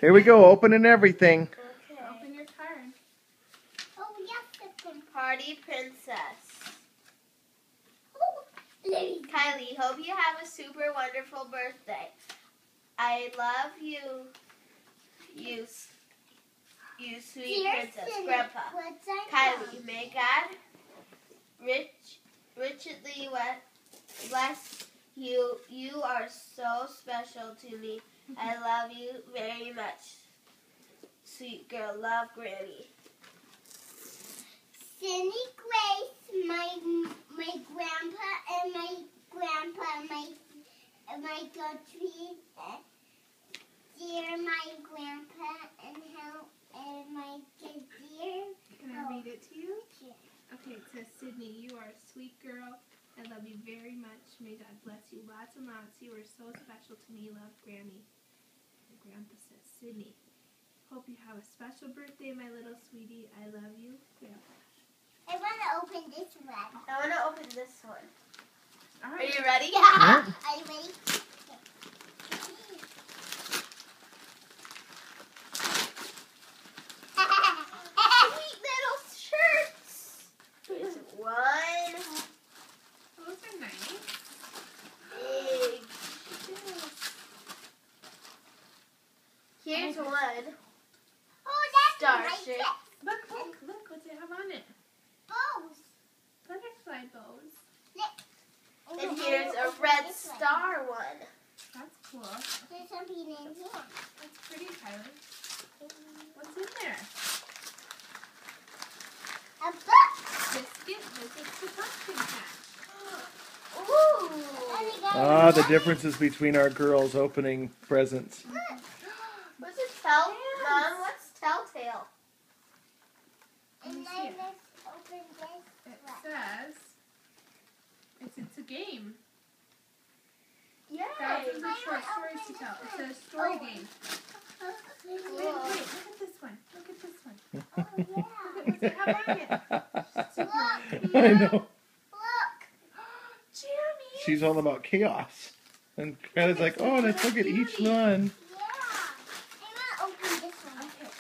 Here we go, opening everything. Okay. Open your card. Oh, yes, Party Princess. Kylie, hope you have a super wonderful birthday. I love you, you sweet princess, Grandpa. Kylie, may God richly bless you. You are so special to me. I love you very much. Sweet girl, love, Granny. Cindy Grace, my grandpa and my Gertrude, dear my grandpa and my dear. Can I read it to you? Yeah. Okay, it says, Sydney, you are a sweet girl. I love you very much. May God bless you lots and lots. You are so special to me. Love, Granny. And Grandpa says, Sydney, hope you have a special birthday, my little sweetie. I love you, Grandpa. I want to open this one. I want to open this one. All Are right. you ready? Yeah. Are you ready? Sweet little shirts. Here's one. Those are nice. Big shoes. Here's one. Oh, that's Star a nice shirt. dress. Look, what's it have on it? Bows. Butterfly bows. Oh, And I here's will a open red this one. star one. That's cool. There's something in here. That's pretty, Kylie. What's in there? A book. Biscuit visits the pumpkin patch. Ooh. And we got Ah, the another. differences between our girls opening presents. What's it tell? Mom, what's Telltale? And Let me then see it. let's open this It one. says it's a game. Yay. Thousands of short stories to tell. It's a story game. Wait, look at this one. Look at this one. Oh, yeah. Look at what's it have on it. Super. I know. Look. Jammies. She's all about chaos. And Kylie's like, oh, let's look at each one. Yeah. I want to open this one. Okay.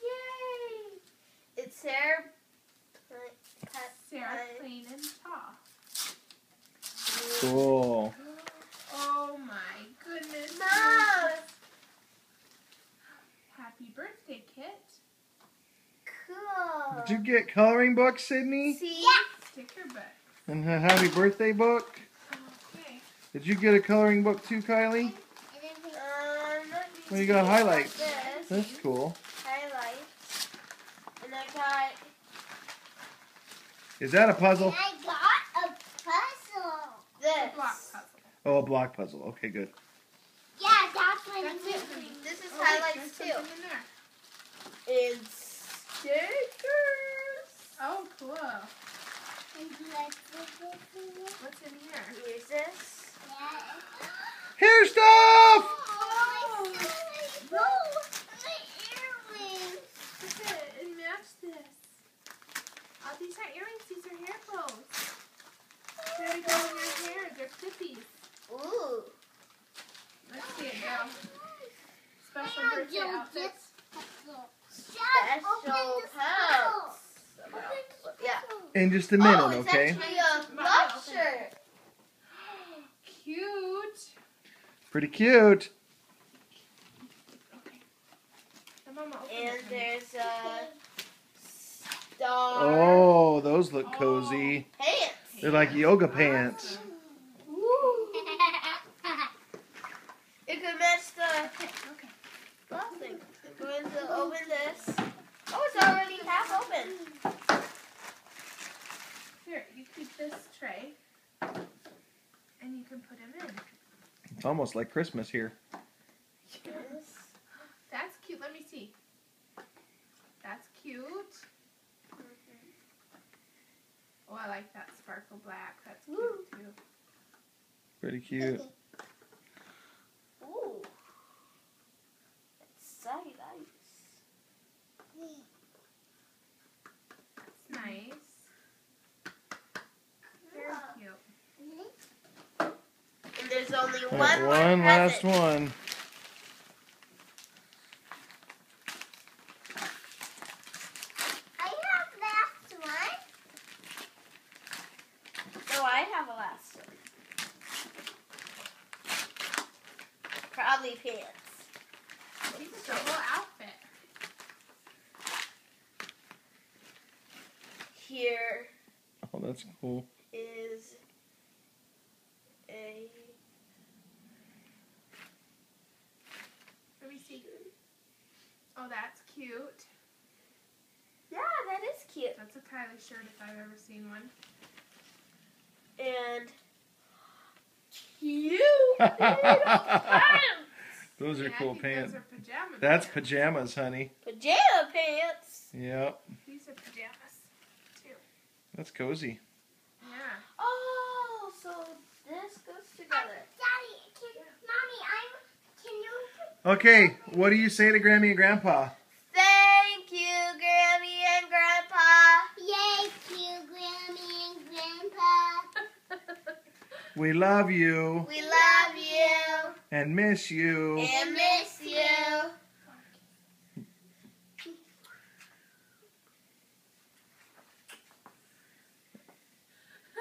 Yay. It's Sarah. Sarah, plain and tall. Cool. Oh my goodness. Mom. Happy birthday, Kit. Cool. Did you get coloring books, Sydney? See? Sticker book. And a happy birthday book? Okay. Did you get a coloring book too, Kylie? And then Well, you got highlights. This. That's cool. Highlights. And I got. Is that a puzzle? I got a puzzle. This. Block puzzle. Oh, a block puzzle. Okay, good. Yeah, that's what That's it it. is. This is Oh, wait, highlights there's too. something in there. And stickers. Oh, cool. And let's put this in here. What's in here? Here's this. Yeah. Hair stuff! Oh, it's so nice. Oh, my earrings. Look at it and match this. Oh, these aren't earrings, these are hair bows. There we go in your hair. They're flippies. Ooh. Let's see it now. Special Oh, birthday you outfits. Special pants. Yeah. In just a minute, Oh, it's okay? actually a love shirt. Cute. Pretty cute. Okay. The mama open And it. there's a star Oh, those look cozy. pants. They're like yoga pants. Ooh. It could match the Okay. glove thing. I'm going to open this. Oh, it's already half open. Here, you keep this tray. And you can put them in. It's almost like Christmas here. That's cute. Let me see. That's cute. Oh, I like that sparkle black. That's cute too. Pretty cute. Ooh. It's so nice. That's nice. Very cute. And there's only All one right, more one last present. one. probably pants. It's a whole outfit. Here Oh, that's cool. is a Let me see. Oh, that's cute. yeah, that is cute. That's a Kylie shirt if I've ever seen one. And cute little pants. Those are Yeah, cool I think pants. Those are pajama That's pants. pajamas, honey. Pajama pants. Yep. These are pajamas too. That's cozy. Yeah. Oh, so this goes together. Daddy, Mommy, can you... Okay, what do you say to Grammy and Grandpa? Thank you, Grammy and Grandpa. Yay, you, Grammy and Grandpa. We love you We love you and miss you. and miss you.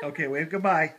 Okay, wave goodbye.